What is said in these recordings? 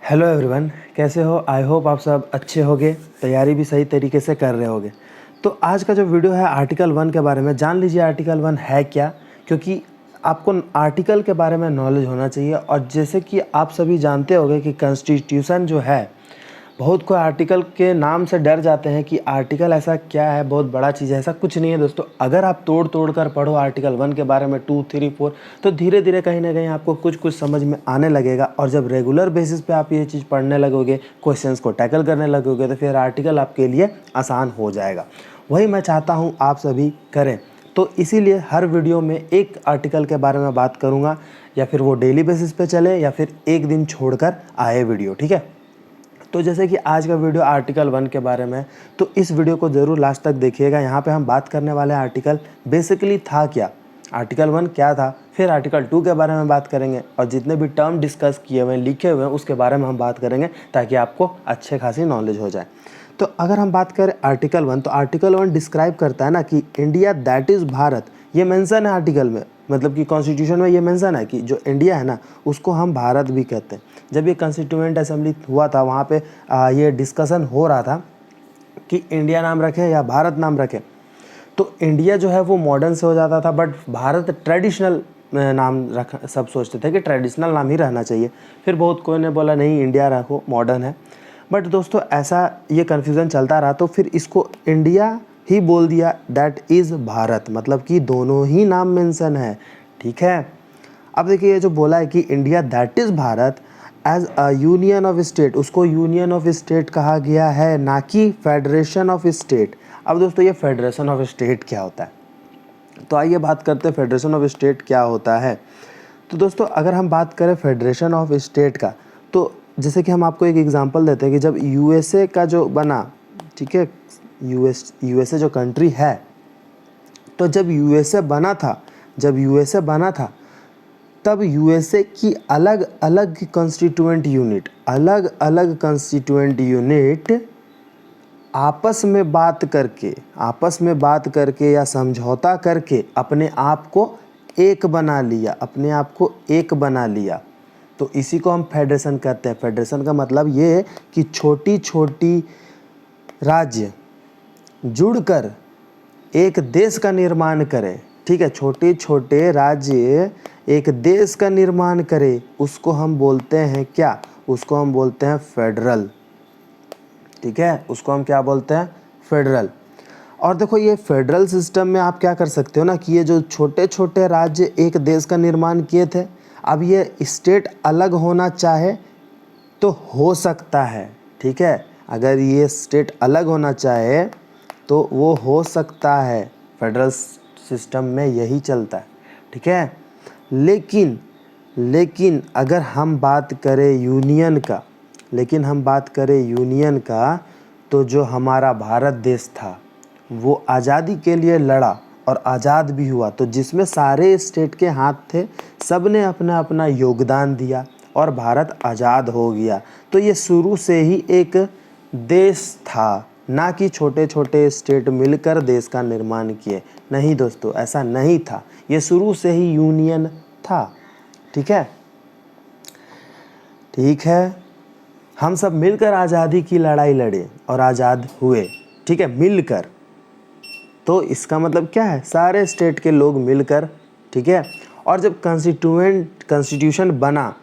Hello everyone, कैसे हो? I hope आप सब अच्छे होगे, तैयारी भी सही तरीके से कर रहे होगे। तो आज का जो वीडियो है आर्टिकल 1 के बारे में, जान लीजिए आर्टिकल 1 है क्या, क्योंकि आपको आर्टिकल के बारे में नॉलेज होना चाहिए। और जैसे कि आप सभी जानते होंगे कि कॉन्स्टिट्यूशन जो है, बहुत कोई आर्टिकल के नाम से डर जाते हैं कि आर्टिकल ऐसा क्या है, बहुत बड़ा चीज़ है। ऐसा कुछ नहीं है दोस्तों। अगर आप तोड़ तोड़ कर पढ़ो आर्टिकल 1 के बारे में, 2, 3, 4, तो धीरे धीरे कहीं ना कहीं आपको कुछ कुछ समझ में आने लगेगा। और जब रेगुलर बेसिस पे आप ये चीज़ पढ़ने लगोगे, क्वेश्चंस को टैकल करने लगोगे, तो फिर आर्टिकल आपके लिए आसान हो जाएगा। वही मैं चाहता हूँ आप सभी करें। तो इसीलिए हर वीडियो में एक आर्टिकल के बारे में बात करूँगा, या फिर वो डेली बेसिस पे चले या फिर एक दिन छोड़कर आए वीडियो, ठीक है। तो जैसे कि आज का वीडियो आर्टिकल 1 के बारे में है, तो इस वीडियो को ज़रूर लास्ट तक देखिएगा। यहाँ पे हम बात करने वाले आर्टिकल बेसिकली था क्या, आर्टिकल 1 क्या था, फिर आर्टिकल 2 के बारे में बात करेंगे, और जितने भी टर्म डिस्कस किए हुए हैं, लिखे हुए हैं, उसके बारे में हम बात करेंगे, ताकि आपको अच्छे खासी नॉलेज हो जाए। तो अगर हम बात करें आर्टिकल 1, तो आर्टिकल 1 डिस्क्राइब करता है ना कि इंडिया दैट इज़ भारत, ये मेंशन है आर्टिकल में, मतलब कि कॉन्स्टिट्यूशन में ये मेंशन है कि जो इंडिया है ना, उसको हम भारत भी कहते हैं। जब ये कॉन्स्टिट्यूएंट असेंबली हुआ था, वहाँ पे ये डिस्कशन हो रहा था कि इंडिया नाम रखें या भारत नाम रखें। तो इंडिया जो है वो मॉडर्न से हो जाता था, बट भारत ट्रेडिशनल नाम रख सब सोचते थे कि ट्रेडिशनल नाम ही रहना चाहिए। फिर बहुत कोई ने बोला नहीं, इंडिया रखो, मॉडर्न है। बट दोस्तों ऐसा ये कन्फ्यूज़न चलता रहा, तो फिर इसको इंडिया ही बोल दिया, दैट इज़ भारत, मतलब कि दोनों ही नाम मेंशन है, ठीक है। अब देखिए ये जो बोला है कि India that is Bharat as a union of state, उसको यूनियन ऑफ स्टेट कहा गया है, ना कि फेडरेशन ऑफ स्टेट। अब दोस्तों ये फेडरेशन ऑफ स्टेट क्या होता है, तो आइए बात करते हैं फेडरेशन ऑफ स्टेट क्या होता है। तो दोस्तों अगर हम बात करें फेडरेशन ऑफ स्टेट का, तो जैसे कि हम आपको एक एग्जांपल देते हैं कि जब यूएसए का जो बना, ठीक है, यूएसए जो कंट्री है, तो जब यूएसए बना था, तब यूएसए की अलग अलग कॉन्स्टिट्यूएंट यूनिट आपस में बात करके या समझौता करके अपने आप को एक बना लिया। तो इसी को हम फेडरेशन कहते हैं। फेडरेशन का मतलब ये है कि छोटी छोटी राज्य जुड़कर एक देश का निर्माण करें, ठीक है, छोटे छोटे राज्य एक देश का निर्माण करें, उसको हम बोलते हैं क्या, उसको हम बोलते हैं फेडरल, ठीक है, उसको हम क्या बोलते हैं, फेडरल। और देखो ये फेडरल सिस्टम में आप क्या कर सकते हो ना, कि ये जो छोटे छोटे राज्य एक देश का निर्माण किए थे, अब ये स्टेट अलग होना चाहे तो हो सकता है, ठीक है, अगर ये स्टेट अलग होना चाहे तो वो हो सकता है। फेडरल सिस्टम में यही चलता है, ठीक है। लेकिन अगर हम बात करें यूनियन का, तो जो हमारा भारत देश था वो आज़ादी के लिए लड़ा और आज़ाद भी हुआ, तो जिसमें सारे स्टेट के हाथ थे, सब ने अपना अपना योगदान दिया और भारत आज़ाद हो गया। तो ये शुरू से ही एक देश था, ना कि छोटे छोटे स्टेट मिलकर देश का निर्माण किए। नहीं दोस्तों, ऐसा नहीं था, ये शुरू से ही यूनियन था, ठीक है। हम सब मिलकर आज़ादी की लड़ाई लड़े और आज़ाद हुए, ठीक है, मिलकर। तो इसका मतलब क्या है, सारे स्टेट के लोग मिलकर, ठीक है। और जब कॉन्स्टिट्यूशन बना,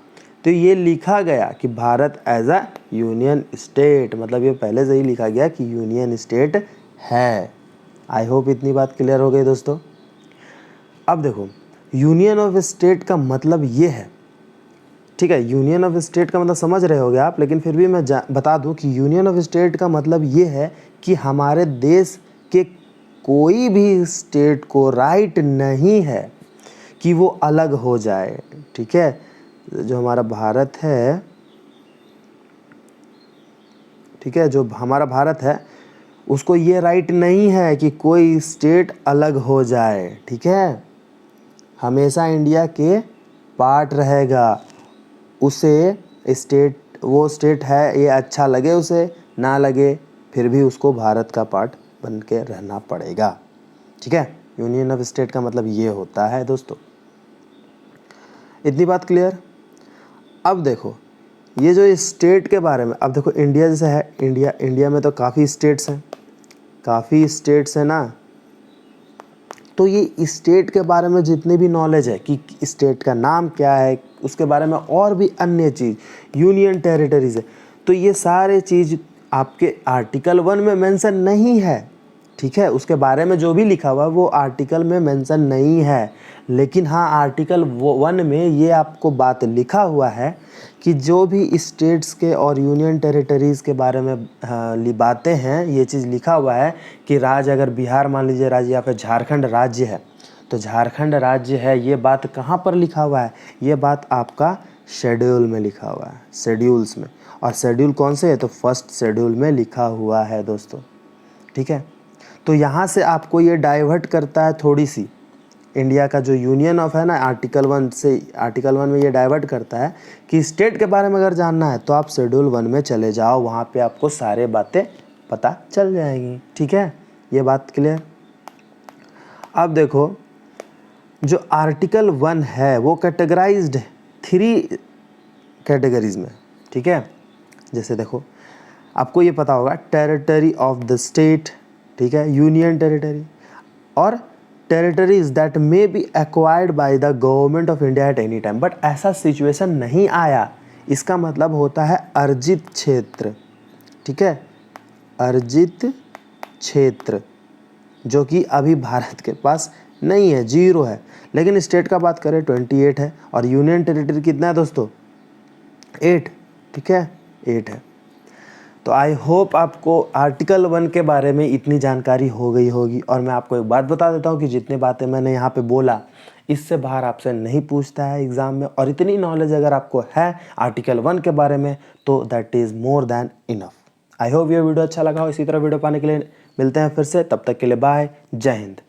तो ये लिखा गया कि Bharat as a union state, मतलब ये पहले से ही लिखा गया कि यूनियन स्टेट है। आई होप इतनी बात क्लियर हो गई दोस्तों। अब देखो यूनियन ऑफ स्टेट का मतलब ये है, ठीक है, यूनियन ऑफ स्टेट का मतलब समझ रहे होगे आप, लेकिन फिर भी मैं बता दूं कि यूनियन ऑफ स्टेट का मतलब ये है कि हमारे देश के कोई भी स्टेट को राइट नहीं है कि वो अलग हो जाए, ठीक है। जो हमारा भारत है, ठीक है, जो हमारा भारत है, उसको ये राइट नहीं है कि कोई स्टेट अलग हो जाए, ठीक है। हमेशा इंडिया के पार्ट रहेगा, उसे वो स्टेट है, ये अच्छा लगे उसे, ना लगे, फिर भी उसको भारत का पार्ट बन के रहना पड़ेगा, ठीक है। यूनियन ऑफ स्टेट का मतलब ये होता है दोस्तों। इतनी बात क्लियर। अब देखो ये जो स्टेट के बारे में, अब देखो इंडिया जैसे है, इंडिया में तो काफ़ी स्टेट्स हैं ना। तो ये स्टेट के बारे में जितने भी नॉलेज है कि स्टेट का नाम क्या है, उसके बारे में और भी अन्य चीज़, यूनियन टेरिटरीज है, तो ये सारे चीज़ आपके आर्टिकल 1 में मेंशन नहीं है, ठीक है। उसके बारे में जो भी लिखा हुआ है वो आर्टिकल में मेंशन नहीं है, लेकिन हाँ आर्टिकल 1 में ये आपको बात लिखा हुआ है कि जो भी स्टेट्स के और यूनियन टेरिटरीज़ के बारे में बातें हैं, ये चीज़ लिखा हुआ है कि राज्य, अगर बिहार मान लीजिए राज्य या फिर झारखंड राज्य है, तो झारखंड राज्य है, ये बात कहाँ पर लिखा हुआ है, ये बात आपका शेड्यूल में लिखा हुआ है, शेड्यूल्स में। और शेड्यूल कौन से है, तो फर्स्ट शेड्यूल में लिखा हुआ है दोस्तों, ठीक है। तो यहाँ से आपको ये डाइवर्ट करता है थोड़ी सी, इंडिया का जो यूनियन ऑफ है ना, आर्टिकल 1 से, आर्टिकल 1 में ये डाइवर्ट करता है कि स्टेट के बारे में अगर जानना है तो आप शेड्यूल 1 में चले जाओ, वहाँ पे आपको सारे बातें पता चल जाएंगी, ठीक है। ये बात क्लियर। अब देखो जो आर्टिकल 1 है वो कैटेगराइज्ड है 3 कैटेगरीज में, ठीक है। जैसे देखो आपको ये पता होगा, टेरिटरी ऑफ द स्टेट, ठीक है, यूनियन टेरिटरी, और territories that may be acquired by the government of India at any time. But ऐसा सिचुएशन नहीं आया, इसका मतलब होता है अर्जित क्षेत्र, ठीक है, अर्जित क्षेत्र, जो कि अभी भारत के पास नहीं है, 0 है। लेकिन स्टेट का बात करें 28 है, और यूनियन टेरिटरी कितना है दोस्तों, 8, ठीक है, 8 है। तो आई होप आपको आर्टिकल 1 के बारे में इतनी जानकारी हो गई होगी। और मैं आपको एक बात बता देता हूँ कि जितनी बातें मैंने यहाँ पे बोला, इससे बाहर आपसे नहीं पूछता है एग्ज़ाम में, और इतनी नॉलेज अगर आपको है आर्टिकल 1 के बारे में तो that is more than enough. I hope ये वीडियो अच्छा लगा हो। इसी तरह वीडियो पाने के लिए मिलते हैं फिर से, तब तक के लिए बाय, जय हिंद।